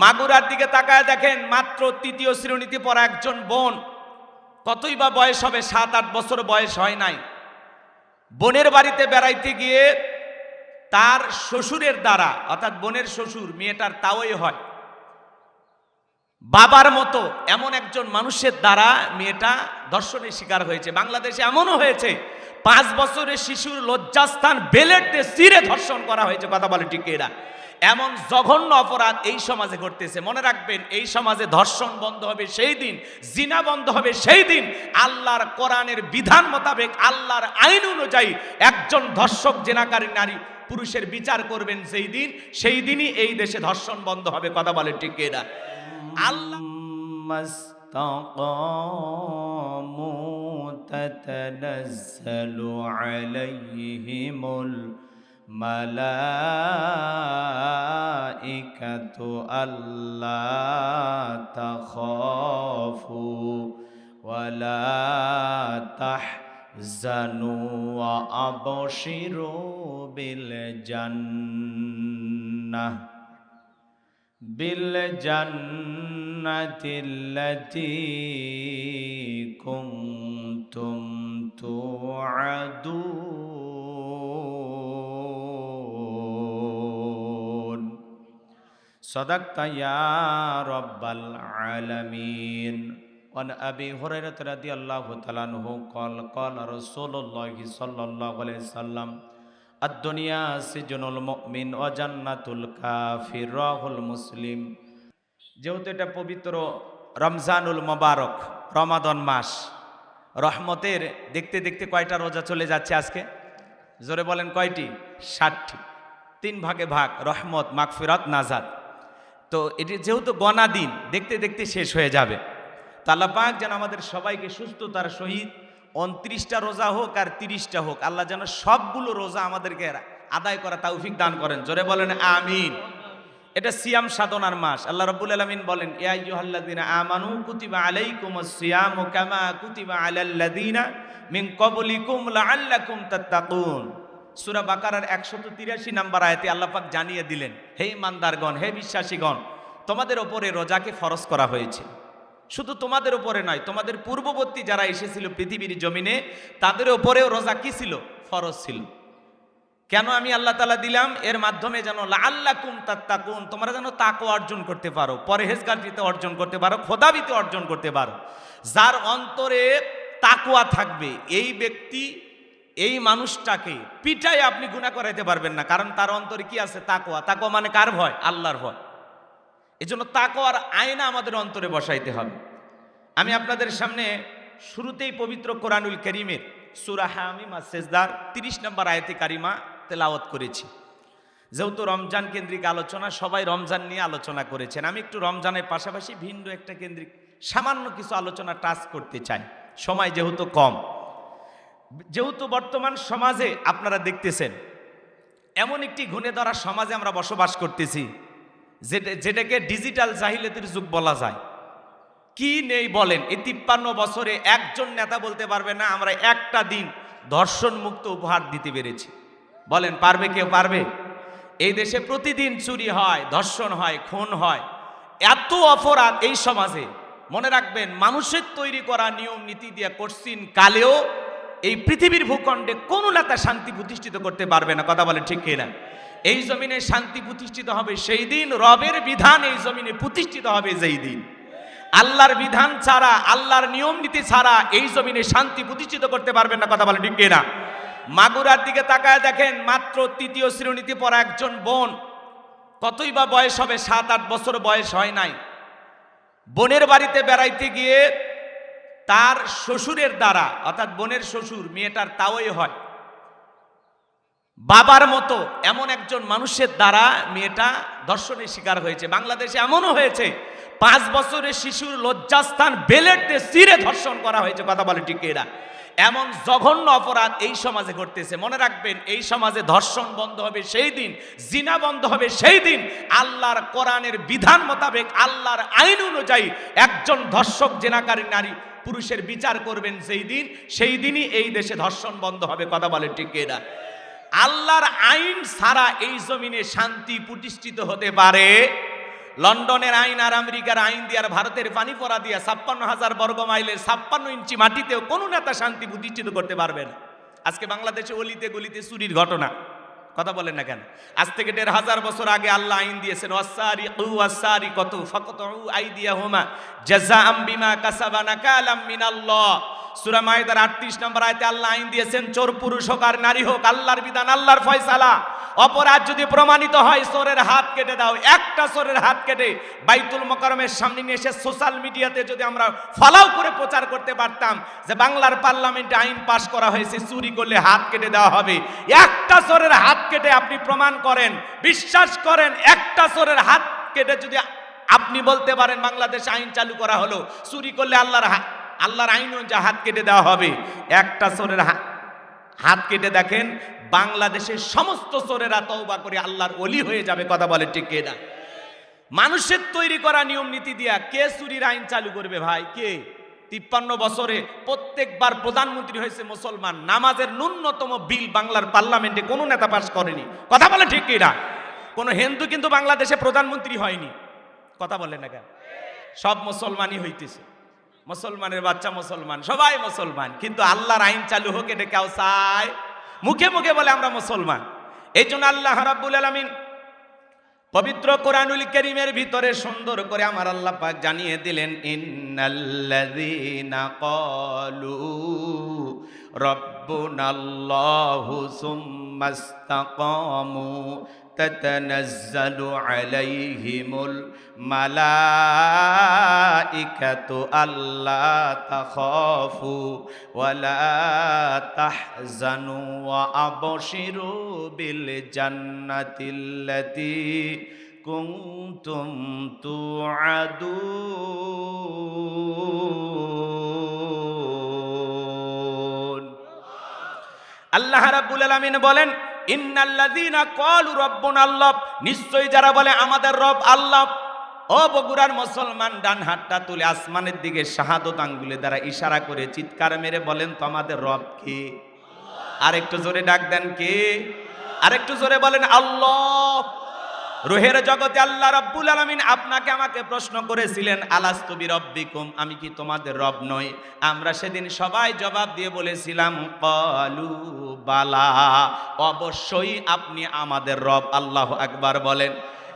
মাগুরার দিকে তাকায় দেখেন, মাত্র তৃতীয় শ্রেণীতে পড়া একজন বোন, কতই বা বয়স হবে, 7-8 বছর বয়স হয় নাই। বোনের বাড়িতে বেড়াইতে গিয়ে তার শ্বশুরের দ্বারা, অর্থাৎ বোনের শ্বশুর, মেয়েটার তাওই হয় বাবার মতো এমন একজন মানুষের দ্বারা মেয়েটা ধর্ষণের শিকার হয়েছে। বাংলাদেশে এমনও হয়েছে 5 বছরের শিশুর লজ্জাস্থান বেলেট দিয়ে চিরে ধর্ষণ করা হয়েছে। কথা বলে ঠিক এরা, এমন জঘন্য অপরাধ এই সমাজে ঘটতেছে। মনে রাখবেন, এই সমাজে ধর্ষণ বন্ধ হবে সেই দিন, জিনা বন্ধ হবে সেই দিন, আল্লাহর কোরআনের বিধান মোতাবেক, আল্লাহর আইন অনুযায়ী একজন ধর্ষক জেনাকারী নারী পুরুষের বিচার করবেন সেই দিন, সেই দিনই এই দেশে ধর্ষণ বন্ধ হবে। কথা বলে ঠিক এরা। আল্লাহ মাস্তাকামু তাতানাজ্জালু আলাইহিমুল মালাইকাতু আল্লা তাখাফু ওয়ালা তাহজানু ওয়া আবশিরু বিল জান্নাহ বিল-জান্নাতিল্লাতী কুনতুম তুআদুন। সাদাকতা ইয়া রাব্বাল আলামিন। ওয়ান আবি হুরায়রা রাদিয়াল্লাহু তাআলা আনহু ক্বাল ক্বাল রাসূলুল্লাহি সাল্লাল্লাহু আলাইহি সাল্লাম আদ-দুনিয়া সিজনুল মুমিন ওয়া জান্নাতুল কাফির, রাহুল মুসলিম। যেহেতু এটা পবিত্র রমজানুল মোবারক, রমাদান মাস, রহমতের, দেখতে দেখতে কয়টা রোজা চলে যাচ্ছে আজকে? জোরে বলেন কয়টি? 60টি। 3 ভাগে ভাগ, রহমত, মাগফিরাত, নাজাত। তো এটি যেহেতু গণা দিন, দেখতে দেখতে শেষ হয়ে যাবে। তো আল্লাহ পাক যেন আমাদের সবাইকে সুস্থতার সহিত 29টা রোজা হোক আর 30টা হোক, আল্লাহ যেন সবগুলো রোজা আমাদেরকে আদায় করা তৌফিক দান করেন। জোরে বলেন আমিন। এটা সিয়াম সাধনার মাস। আল্লাহ রাব্বুল আলামিন বলেন, ইয়া আইয়ুহাল্লাযীনা আমানু কুতিবা আলাইকুমুস সিয়ামু কামা কুতিবা আলাল্লাযীনা মিন ক্বাবলিকুম লাআল্লাকুম তাত্তাকুন। সূরা বাকারার 183 নম্বর আয়াতে আল্লাহ পাক জানিয়ে দিলেন, হে ইমানদারগণ, হে বিশ্বাসীগণ, তোমাদের উপরে রোজাকে ফরজ করা হয়েছে। শুধু তোমাদের উপরে নয়, তোমাদের পূর্ববর্তী যারা এসেছিল পৃথিবীর জমিনে, তাদের উপরেও রোজা কি ছিল? ফরজ ছিল। কেন আমি আল্লাহ তাআলা দিলাম? এর মাধ্যমে যেন লাআল্লাকুম তাত্তাকুন, তোমরা যেন তাকওয়া অর্জন করতে পারো, পরহেজগারিতা অর্জন করতে পারো, খোদাভীতি অর্জন করতে পারো। যার অন্তরে তাকওয়া থাকবে, এই ব্যক্তি, এই মানুষটাকে পিটায় আপনি গুনাহ করাইতে পারবেন না, কারণ তার অন্তরে কি আছে? তাকওয়া। তাকওয়া মানে কার ভয়? আল্লাহর ভয়। এজন্য তাকওয়ার আয়না আমাদের অন্তরে বসাইতে হবে। আমি আপনাদের সামনে শুরুতেই পবিত্র কোরআনুল কারীমের সূরা হামিম আস-সিজদার 30 নম্বর আয়াতে কারিমা তেলাওয়াত করেছি। যেহেতু রমজান কেন্দ্রিক আলোচনা, সবাই রমজান নিয়ে আলোচনা করেছেন, আমি একটু রমজানের পাশাপাশি ভিন্ন একটা কেন্দ্রিক সামান্য কিছু আলোচনা টাচ করতে চাই, সময় যেহেতু কম। যেহেতু বর্তমান সমাজে আপনারা দেখতেছেন, এমন একটি ঘুণে ধরা সমাজে আমরা বসবাস করতেছি, যেটাকে ডিজিটাল জাহিলিয়াতের যুগ বলা যায়। কি নেই বলেন? এই 53 বছরে একজন নেতা বলতে পারবে না আমরা একটা দিন ধর্ষণ মুক্ত উপহার দিতে পেরেছি। বলেন পারবে? কেউ পারবে? এই দেশে প্রতিদিন চুরি হয়, ধর্ষণ হয়, খুন হয়, এত অপরাধ এই সমাজে। মনে রাখবেন, মানুষের তৈরি করা নিয়ম নীতি দিয়ে কোশ্চিন কালেও এই পৃথিবীর ভূখণ্ডে কোনো নেতা শান্তি প্রতিষ্ঠিত করতে পারবে না। কথা বলেন ঠিক কিনা? এই জমিনে শান্তি প্রতিষ্ঠিত হবে সেই দিন, রবের বিধান এই জমিনে প্রতিষ্ঠিত হবে যেই দিন। আল্লাহর বিধান ছাড়া, আল্লাহর নিয়ম নীতি ছাড়া এই জমিনে শান্তি প্রতিষ্ঠিত করতে পারবেন না। কথা বলেন ঠিক কিনা? মাগুরার দিকে তাকায় দেখেন, মাত্র তৃতীয় শ্রেণীতে পড়া একজন বোন, কতই বা বয়স হবে, 7-8 বছর বয়স হয় নাই। বোনের বাড়িতে বেড়াইতে গিয়ে তার শ্বশুরের দ্বারা, অর্থাৎ বোনের শ্বশুর, মেয়েটার তাওই হয় বাবার মতো এমন একজন মানুষের দ্বারা মেয়েটা ধর্ষণের শিকার হয়েছে। বাংলাদেশে এমনও হয়েছে 5 বছরের শিশুর লজ্জাস্থান বেলেট দিয়ে চিরে ধর্ষণ করা হয়েছে। কথা বলে ঠিক এরা, এমন জঘন্য অপরাধ এই সমাজে ঘটতেছে। মনে রাখবেন, এই সমাজে ধর্ষণ বন্ধ হবে সেই দিন, জিনা বন্ধ হবে সেই দিন, আল্লাহর কোরআনের বিধান মোতাবেক, আল্লাহর আইন অনুযায়ী একজন ধর্ষক জেনাকারী নারী পুরুষের বিচার করবেন সেই দিন, সেই দিনই এই দেশে ধর্ষণ বন্ধ হবে। কথা বলে ঠিক এরা। আল্লাহর আইন ছাড়া এই জমিনে শান্তি প্রতিষ্ঠিত হতে পারে লন্ডনের আইন আর আমেরিকার আইন দিয়ে আর ভারতের পানি পড়া দিয়া 56,000 বর্গ মাইলের 56 ইঞ্চি মাটিতেও কোনো নেতা শান্তি প্রতিষ্ঠিত করতে পারবে না। আজকে বাংলাদেশে অলিতে গলিতে চুরির ঘটনা, কথা বলেন না কেন? আজ থেকে 1,500 বছর আগে আল্লাহ আইন দিয়েছেন, ওয়াসারিকু ওয়াসারিকাতু ফাকতাউ আইদিয়াহুমা জাযাআম বিমা কাসাবা নাকালাম মিনাল্লাহ। সূরা মায়েদার 38 নম্বর আয়াতে আল্লাহ আইন দিয়েছেন, চোর পুরুষ হোক আর নারী হোক, আল্লাহর বিধান, আল্লাহর ফয়সালা। অপরাধ যদি প্রমাণিত হয় চোরের হাত কেটে দাও। একটা চোরের হাত কেটে বাইতুল মোকাররমের সামনে নিয়ে এসে সোশ্যাল মিডিয়াতে যদি আমরা ফলাও করে প্রচার করতে পারতাম যে বাংলার পার্লামেন্টে আইন পাশ করা হয়েছে চুরি করলে হাত কেটে দেওয়া হবে, একটা চোরের হাত কেটে আপনি প্রমাণ করেন, বিশ্বাস করেন, একটা চোরের হাত কেটে যদি আপনি বলতে পারেন বাংলাদেশে আইন চালু করা হলো, চুরি করলে আল্লাহর আইন অনুযায়ী হাত কেটে দেওয়া হবে, একটা চোরের হাত কেটে দেখেন বাংলাদেশের সমস্ত চোরেরা তওবা করে আল্লাহর ওলি হয়ে যাবে। কথা বলে ঠিক কিনা? মানুষের তৈরি করা নিয়ম নীতি দিয়া কে চুরির আইন চালু করবে ভাই? কে? 53 বছরে প্রত্যেকবার প্রধানমন্ত্রী হয়েছে মুসলমান, নামাজের ন্যূনতম বিল বাংলার পার্লামেন্টে কোনো নেতা পাস করেনি। কথা বলে ঠিক কিনা? কোনো হিন্দু কিন্তু বাংলাদেশে প্রধানমন্ত্রী হয়নি। কথা বলে না কেন? সব মুসলমানই হইতেছে, মুসলমানের বাচ্চা মুসলমান, সবাই মুসলমান, কিন্তু আল্লাহর আইন চালু হোক এটা কেউ চায়? মুখে মুখে বলে আমরা মুসলমান। এই জন্য আল্লাহ রাব্বুল আলামিন পবিত্র কোরআনুল কারীমের ভিতরে সুন্দর করে আমার আল্লাহ পাক জানিয়ে দিলেন, ইন্নাল্লাযীনা ক্বালু রাব্বুনাল্লাহু সুম্মাস্তাকামু তাতানাজ্জালু আলাইহিমুল মালাইকাতু আল্লা তাখাফু ওয়ালা তাহজানু ওয়া আবশিরু বিল জান্নাতিল্লাতী কুনতুম তুআদুন। আল্লাহ রাব্বুল আলামিন বলেন, ইন্নাল্লাযীনা ক্বালু রাব্বুনাল্লাহ, নিশ্চয়ই যারা বলে আমাদের রব আল্লাহ। ও বগুড়ার মুসলমান, ডান হাতটা তুলে আসমানের দিকে শাহাদত আঙ্গুলে দ্বারা ইশারা করে চিৎকার মেরে বলেন তো আমাদের রব কে? আরেকটু জোরে ডাক দেন কে? আরেকটু জোরে বলেন আল্লাহ। রুহের জগতে আল্লাহ রাব্বুল আলামিন আপনাকে আমাকে প্রশ্ন করেছিলেন, আলাস্তু বিরাব্বিকুম, আমি কি তোমাদের রব নই? আমরা সেদিন সবাই জবাব দিয়ে বলেছিলাম ক্বালু বালা, অবশ্যই আপনি আমাদের রব। আল্লাহু আকবার বলেন।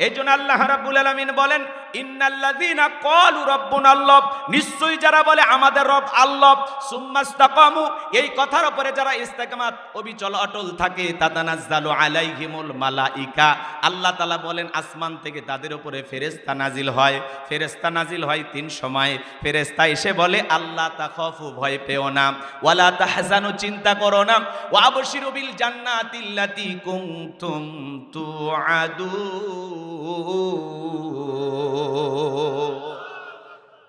এই জন্য আল্লাহ রাব্বুল আলামিন বলেন, ইন্নাল্লাযীনা ক্বালু রাব্বুনাল্লাহ, নিশ্চয়ই যারা বলে আমাদের রব আল্লাহ, সুম্মাস্তাকামু, এই কথার উপরে যারা ইস্তেকামাত অবিচল অটল থাকে, তাতানাজ্জালু আলাইহিমুল মালাইকা, আল্লাহ তাআলা বলেন আসমান থেকে তাদের উপরে ফেরেশতা নাজিল হয়। ফেরেশতা নাজিল হয় 3 সময়। ফেরেশতা এসে বলে আল্লাহ তাখাফু, ভয় পেও না, ওয়ালা তাহজানু, চিন্তা করো না, ওয়া আবশিরু বিল জান্নাতিল্লাতী কুনতুম তুআদুন,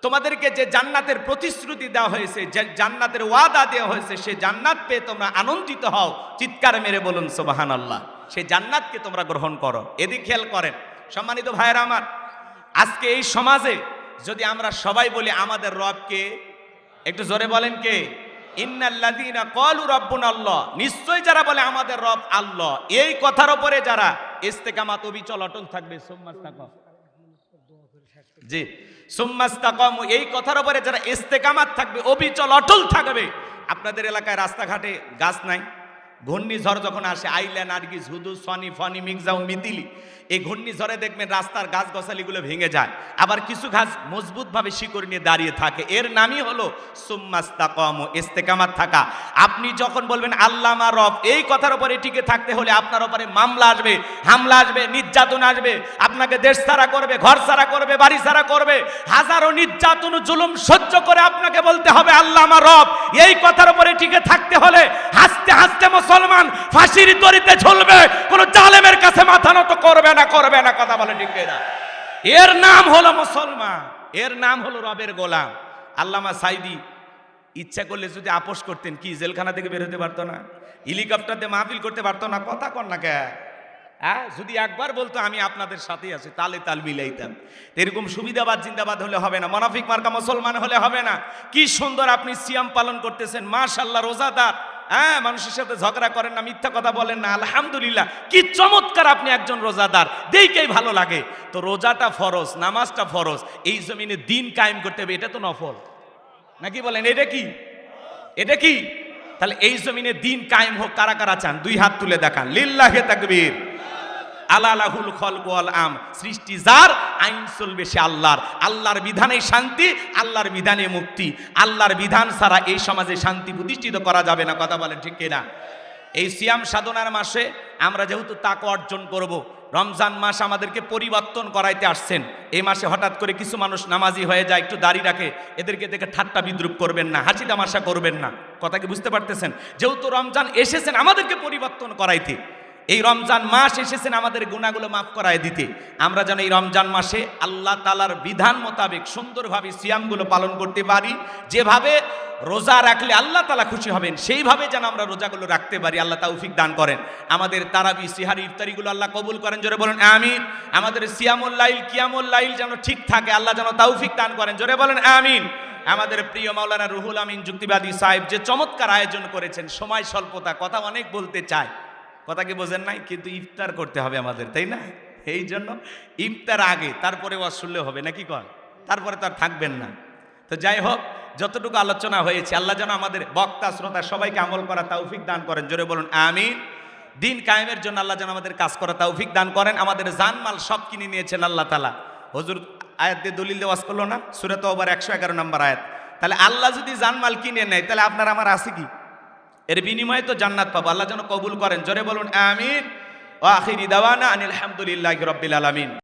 তোমাদেরকে যে জান্নাতের প্রতিশ্রুতি দেওয়া হয়েছে, যে জান্নাতের ওয়াদা দেওয়া হয়েছে, সে জান্নাত পেয়ে তোমরা আনন্দিত হও। চিৎকার মেরে বলুন সুবহানাল্লাহ। সেই জান্নাতকে তোমরা গ্রহণ করো। এদিকে খেয়াল করেন সম্মানিত ভাইয়েরা আমার, আজকে এই সমাজে যদি আমরা সবাই বলি আমাদের রবকে, একটু জোরে বলেন কে? ইন্নাল্লাযীনা ক্বালু রাব্বুনাল্লাহ, নিশ্চয়ই যারা বলে আমাদের রব আল্লাহ, এই কথার উপরে যারা ইস্তেকামাত অবিচল অটল থাকবে, জি সুম্মাস্তাকামু, এই কথার উপরে যারা ইস্তেকামাত থাকবে, অবিচল অটল থাকবে। আপনাদের এলাকায় রাস্তাঘাটে গাছ নাই? ঘূর্ণিঝড় যখন আসে, আইলা, নার্গিস, হুদু, সনি, ফনি, মিগজাউ, মিতিলি, এই ঘূর্ণিঝড়ে দেখবেন রাস্তার গাছ গছালিগুলো ভেঙে যায়, আবার কিছু গাছ মজবুতভাবে শিকড় নিয়ে দাঁড়িয়ে থাকে। এর নামই হলো সুম্মাস্তাকামু, ইস্তেকামাত থাকা। আপনি যখন বলবেন আল্লাহ আমার রব, এই কথার উপরে টিকে থাকতে হলে আপনার উপরে মামলা আসবে, হামলা আসবে, নির্যাতন আসবে, আপনাকে দেশ ছাড়া করবে, ঘর ছাড়া করবে, বাড়ি ছাড়া করবে, হাজারো নির্যাতন জুলুম সহ্য করে আপনাকে বলতে হবে আল্লাহ আমার রব। এই কথার উপরে টিকে থাকতে হলে হাসতে হাসতে মুসলমান ফাঁসির দড়িতে ঝুলবে, কোন জালেমের কাছে মাথা নত করবে না, করবে না। কথা বলে ঠিক না? এর নাম হলো মুসলমান, এর নাম হলো রবের গোলাম। আল্লামা সাইদি ইচ্ছা করলে যদি আপোষ করতেন, কি জেলখানা থেকে বের হতে পারতো না? হেলিকপ্টার দিয়ে মাহফিল করতে পারতো না? কথা কর না কে? হ্যাঁ, যদি একবার বলতো আমি আপনাদের সাথেই আছি, তালে তাল মিলাইতাম। এরকম সুবিধাবাদ জিন্দাবাদ হলে হবে না, মুনাফিক মার্কা মুসলমান হলে হবে না। কি সুন্দর আপনি সিয়াম পালন করতেছেন, মাশাআল্লাহ, রোজাদার, হ্যাঁ, মানুষের সাথে ঝগড়া করেন না, মিথ্যা কথা বলেন না। আলহামদুলিল্লাহ, কি চমৎকার আপনি একজন রোজাদার, দেখেই ভালো লাগে। তো রোজাটা ফরজ, নামাজটা ফরজ, এই জমিনে দিন কায়েম করতে হবে, এটা তো নফল নাকি বলেন? এটা কি? এটা কি? তাহলে এই জমিনে দিন কায়েম হোক, কারা কারা চান? দুই হাত তুলে দেখান। লিল্লাহে তাকবীর। আলালাহুল খলক ওয়াল আম, সৃষ্টি যার, আইন চলবে সে আল্লাহর। আল্লাহর বিধানে শান্তি, আল্লাহর বিধানে মুক্তি। আল্লাহর বিধান ছাড়া এই সমাজে শান্তি প্রতিষ্ঠিত করা যাবে না। কথা বলেন ঠিক কিনা? এই সিয়াম সাধনার মাসে আমরা যেহেতু তাকওয়া অর্জন করব, রমজান মাস আমাদেরকে পরিবর্তন করাইতে আসছেন। এই মাসে হঠাৎ করে কিছু মানুষ নামাজি হয়ে যায়, একটু দাড়ি রাখে, এদেরকে দেখে ঠাট্টা বিদ্রুপ করবেন না, হাসি তামাশা করবেন না। কথা কি বুঝতে পারতেছেন? যেহেতু রমজান এসেছেন আমাদেরকে পরিবর্তন করাইতে, এই রমজান মাস এসেছেন আমাদের গুনাহগুলো মাফ করায় দিতে, আমরা যেন এই রমজান মাসে আল্লাহ তাআলার বিধান মোতাবেক সুন্দরভাবে সিয়ামগুলো পালন করতে পারি। যেভাবে রোজা রাখলে আল্লাহ তাআলা খুশি হবেন, সেইভাবে যেন আমরা রোজাগুলো রাখতে পারি। আল্লাহ তাওফিক দান করেন। আমাদের তারাবি, সিহারি, ইফতারিগুলো আল্লাহ কবুল করেন, জোরে বলেন আমিন। আমাদের সিয়ামুল লাইল, কিয়ামুল লাইল যেন ঠিক থাকে, আল্লাহ যেন তাওফিক দান করেন, জোরে বলেন আমিন। আমাদের প্রিয় মাওলানা রুহুল আমিন যুক্তিবাদী সাহেব যে চমৎকার আয়োজন করেছেন, সময় স্বল্পতা, কথা অনেক বলতে চায়, কথা কি বোঝেন নাই? কিন্তু ইফতার করতে হবে আমাদের, তাই না? এই জন্য ইফতার আগে, তারপরে ওয়াজ শুনলে হবে নাকি কন? তারপরে তো আর থাকবেন না। তো যাই হোক, যতটুকু আলোচনা হয়েছে, আল্লাহ যেন আমাদের বক্তা শ্রোতা সবাইকে আমল করা তৌফিক দান করেন, জোরে বলুন আমিন। দিন কায়েমের জন্য আল্লাহ যেন আমাদের কাজ করা তৌফিক দান করেন। আমাদের জানমাল সব কিনে নিয়েছেন আল্লাহ তাআলা। হুজুর আয়াত দিয়ে দলিল দিয়ে ওয়াজ করলো না, সূরা তাওবার 111 নম্বর আয়াত। তাহলে আল্লাহ যদি জানমাল কিনে নেয়, তাহলে আপনার আমার আছে কি? এর বিনিময়ে তো জান্নাত পাবো। আল্লাহ যেন কবুল করেন, জোরে বলুন আমিন। ওয়া আখিরি দাওয়ানা আনিল হামদুলিল্লাহি রাব্বিল আলামিন।